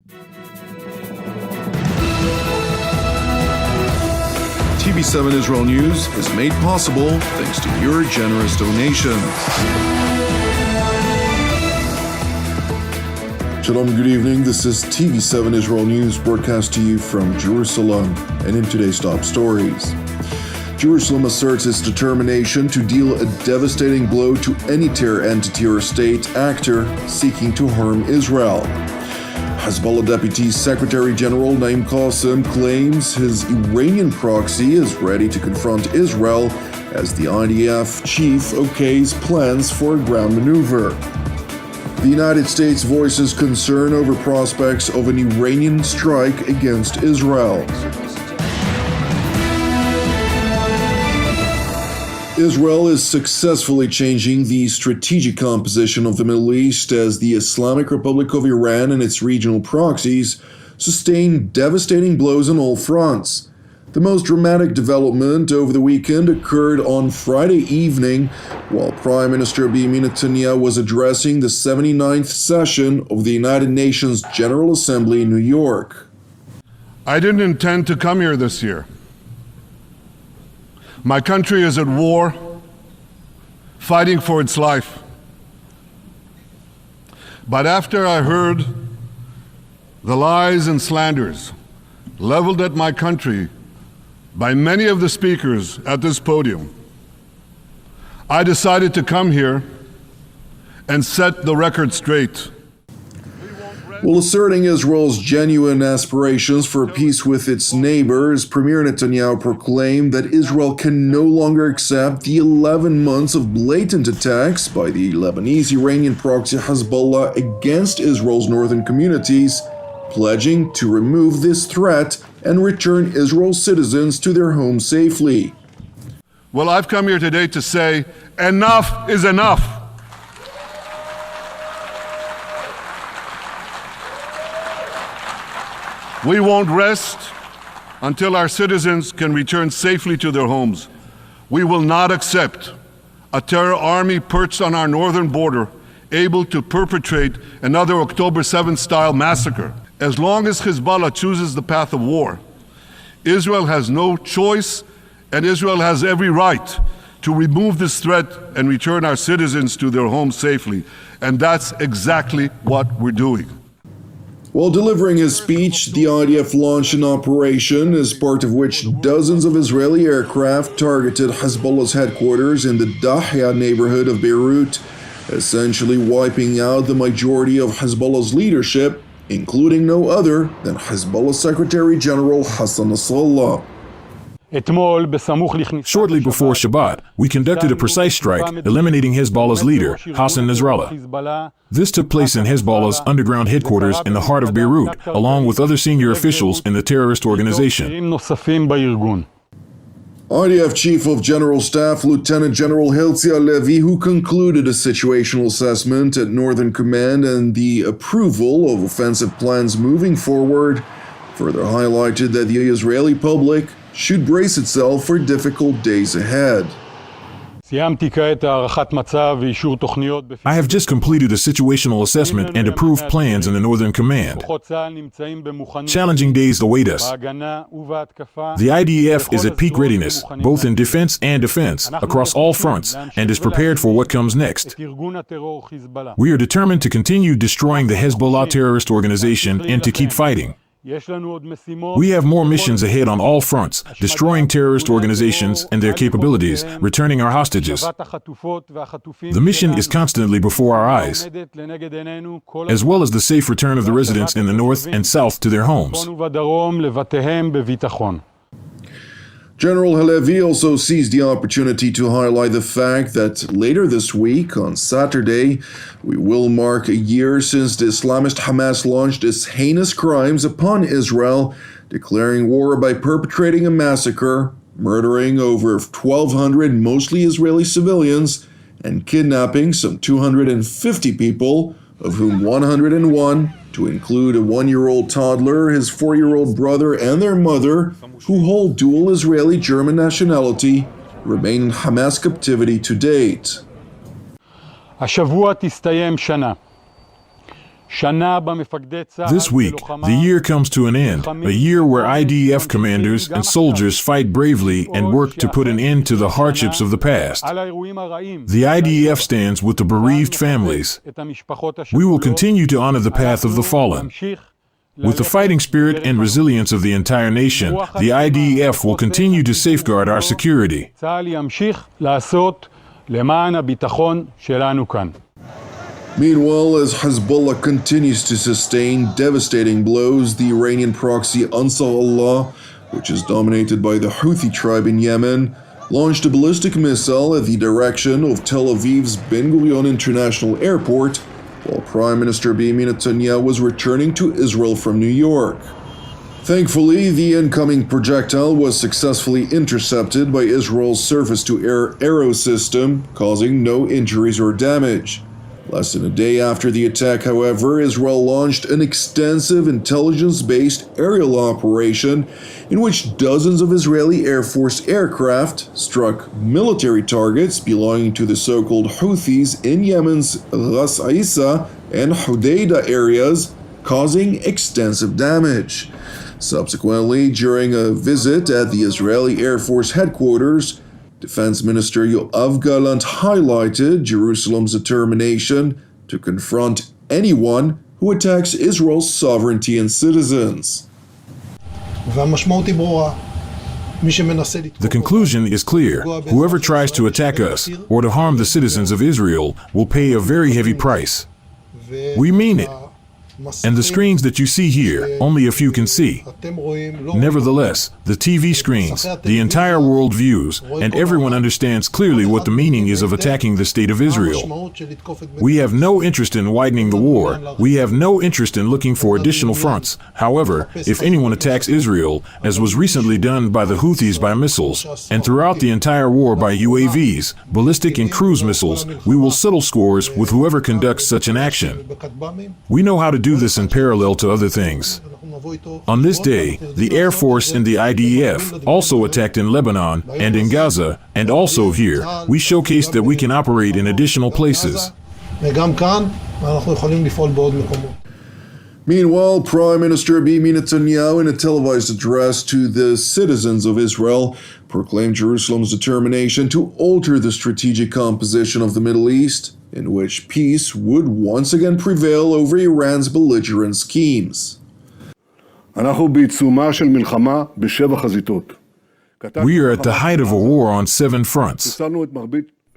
TV7 Israel News is made possible thanks to your generous donations. Shalom, good evening. This is TV7 Israel News broadcast to you from Jerusalem. And in today's top stories, Jerusalem asserts its determination to deal a devastating blow to any terror entity or state actor seeking to harm Israel. Hezbollah Deputy Secretary General Naim Qassem claims his Iranian proxy is ready to confront Israel as the IDF chief okays plans for a ground maneuver. The United States voices concern over prospects of an Iranian strike against Israel. Israel is successfully changing the strategic composition of the Middle East as the Islamic Republic of Iran and its regional proxies sustain devastating blows on all fronts. The most dramatic development over the weekend occurred on Friday evening while Prime Minister Benjamin Netanyahu was addressing the 79th session of the United Nations General Assembly in New York. I didn't intend to come here this year. My country is at war, fighting for its life. But after I heard the lies and slanders leveled at my country by many of the speakers at this podium, I decided to come here and set the record straight. While asserting Israel's genuine aspirations for peace with its neighbors, Premier Netanyahu proclaimed that Israel can no longer accept the 11 months of blatant attacks by the Lebanese Iranian proxy Hezbollah against Israel's northern communities, pledging to remove this threat and return Israel's citizens to their homes safely. Well, I've come here today to say enough is enough. We won't rest until our citizens can return safely to their homes. We will not accept a terror army perched on our northern border, able to perpetrate another October 7th style massacre. As long as Hezbollah chooses the path of war, Israel has no choice, and Israel has every right to remove this threat and return our citizens to their homes safely. And that's exactly what we're doing. While delivering his speech, the IDF launched an operation as part of which dozens of Israeli aircraft targeted Hezbollah's headquarters in the Dahya neighborhood of Beirut, essentially wiping out the majority of Hezbollah's leadership, including no other than Hezbollah Secretary General Hassan Nasrallah. Shortly before Shabbat, we conducted a precise strike, eliminating Hezbollah's leader, Hassan Nasrallah. This took place in Hezbollah's underground headquarters in the heart of Beirut, along with other senior officials in the terrorist organization. IDF Chief of General Staff Lieutenant General Herzi Halevi, who concluded a situational assessment at Northern Command and the approval of offensive plans moving forward, further highlighted that the Israeli public should brace itself for difficult days ahead. I have just completed a situational assessment and approved plans in the Northern Command. Challenging days await us. The IDF is at peak readiness, both in defense and offense, across all fronts, and is prepared for what comes next. We are determined to continue destroying the Hezbollah terrorist organization and to keep fighting. We have more missions ahead on all fronts, destroying terrorist organizations and their capabilities, returning our hostages. The mission is constantly before our eyes, as well as the safe return of the residents in the north and south to their homes. General Halevi also seized the opportunity to highlight the fact that later this week, on Saturday, we will mark a year since the Islamist Hamas launched its heinous crimes upon Israel, declaring war by perpetrating a massacre, murdering over 1,200 mostly Israeli civilians, and kidnapping some 250 people, of whom 101, to include a 1-year-old toddler, his 4-year-old brother, and their mother, who hold dual Israeli-German nationality, remain in Hamas captivity to date. This week, the year comes to an end, a year where IDF commanders and soldiers fight bravely and work to put an end to the hardships of the past. The IDF stands with the bereaved families. We will continue to honor the path of the fallen. With the fighting spirit and resilience of the entire nation, the IDF will continue to safeguard our security. Meanwhile, as Hezbollah continues to sustain devastating blows, the Iranian proxy Ansar Allah, which is dominated by the Houthi tribe in Yemen, launched a ballistic missile at the direction of Tel Aviv's Ben Gurion International Airport, while Prime Minister Benjamin Netanyahu was returning to Israel from New York. Thankfully, the incoming projectile was successfully intercepted by Israel's surface-to-air arrow system, causing no injuries or damage. Less than a day after the attack, however, Israel launched an extensive intelligence-based aerial operation in which dozens of Israeli Air Force aircraft struck military targets belonging to the so-called Houthis in Yemen's Ras Isa and Hodeidah areas, causing extensive damage. Subsequently, during a visit at the Israeli Air Force headquarters, Defense Minister Yoav Gallant highlighted Jerusalem's determination to confront anyone who attacks Israel's sovereignty and citizens. The conclusion is clear. Whoever tries to attack us or to harm the citizens of Israel will pay a very heavy price. We mean it. And the screens that you see here, only a few can see. Nevertheless, the TV screens, the entire world views, and everyone understands clearly what the meaning is of attacking the state of Israel. We have no interest in widening the war. We have no interest in looking for additional fronts. However, if anyone attacks Israel, as was recently done by the Houthis by missiles, and throughout the entire war by UAVs, ballistic and cruise missiles, we will settle scores with whoever conducts such an action. We know how to do this in parallel to other things. On this day, the Air Force and the IDF also attacked in Lebanon and in Gaza, and also here, we showcased that we can operate in additional places. Meanwhile, Prime Minister Benjamin Netanyahu, in a televised address to the citizens of Israel, proclaimed Jerusalem's determination to alter the strategic composition of the Middle East, in which peace would once again prevail over Iran's belligerent schemes. We are at the height of a war on 7 fronts.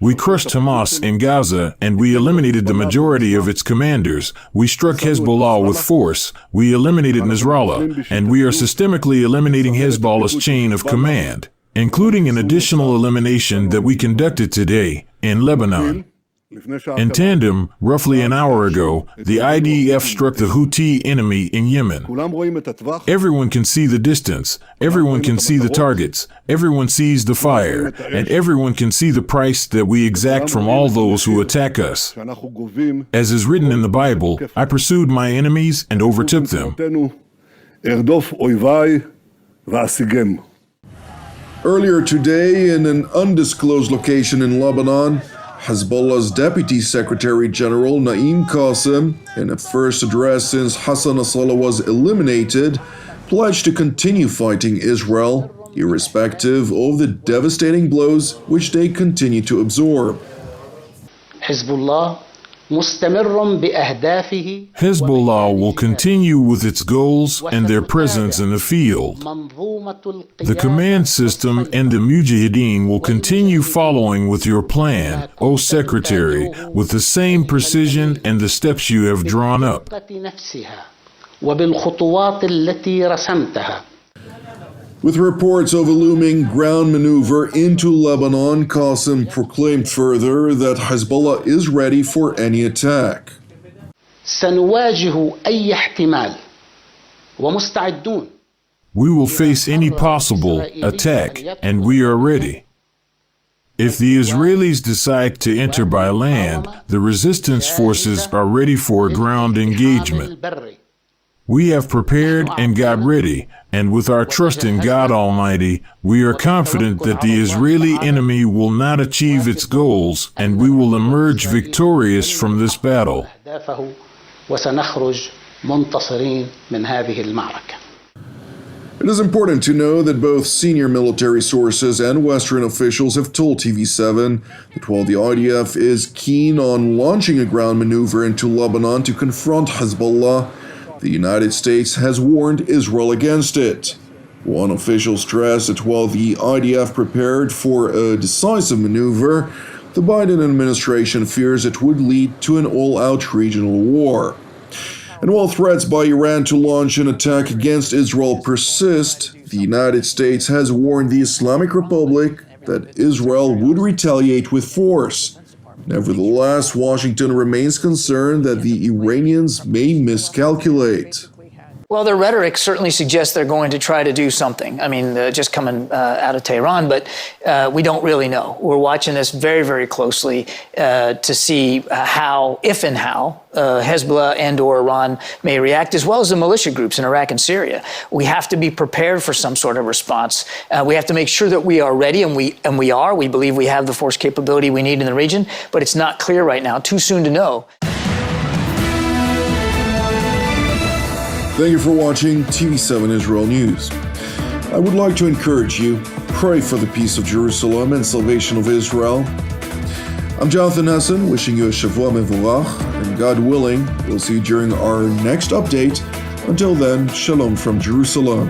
We crushed Hamas in Gaza and we eliminated the majority of its commanders. We struck Hezbollah with force. We eliminated Nasrallah, and we are systemically eliminating Hezbollah's chain of command, including an additional elimination that we conducted today in Lebanon. In tandem, roughly an hour ago, the IDF struck the Houthi enemy in Yemen. Everyone can see the distance, everyone can see the targets, everyone sees the fire, and everyone can see the price that we exact from all those who attack us. As is written in the Bible, I pursued my enemies and overtook them. Earlier today, in an undisclosed location in Lebanon, Hezbollah's Deputy Secretary General Naim Qassem, in a first address since Hassan Nasrallah was eliminated, pledged to continue fighting Israel, irrespective of the devastating blows which they continue to absorb. Hezbollah will continue with its goals and their presence in the field. The command system and the Mujahideen will continue following with your plan, O Secretary, with the same precision and the steps you have drawn up. With reports of a looming ground maneuver into Lebanon, Qassem proclaimed further that Hezbollah is ready for any attack. We will face any possible attack, and we are ready. If the Israelis decide to enter by land, the resistance forces are ready for a ground engagement. We have prepared and got ready, and with our trust in God Almighty, we are confident that the Israeli enemy will not achieve its goals, and we will emerge victorious from this battle. وسنخرج منتصرين من هذه المعركة. It is important to know that both senior military sources and Western officials have told TV7 that while the IDF is keen on launching a ground maneuver into Lebanon to confront Hezbollah, the United States has warned Israel against it. One official stressed that while the IDF prepared for a decisive maneuver, the Biden administration fears it would lead to an all-out regional war. And while threats by Iran to launch an attack against Israel persist, the United States has warned the Islamic Republic that Israel would retaliate with force. Nevertheless, Washington remains concerned that the Iranians may miscalculate. Well, their rhetoric certainly suggests they're going to try to do something. I mean, just coming out of Tehran, but we don't really know. We're watching this very, very closely to see how, if and how, Hezbollah and or Iran may react, as well as the militia groups in Iraq and Syria. We have to be prepared for some sort of response. We have to make sure that we are ready, and we are. We believe we have the force capability we need in the region, but it's not clear right now. Too soon to know. Thank you for watching TV7 Israel News. I would like to encourage you, pray for the peace of Jerusalem and salvation of Israel. I'm Jonathan Hessen, wishing you a Shavua Mevorach, and God willing, we'll see you during our next update. Until then, Shalom from Jerusalem.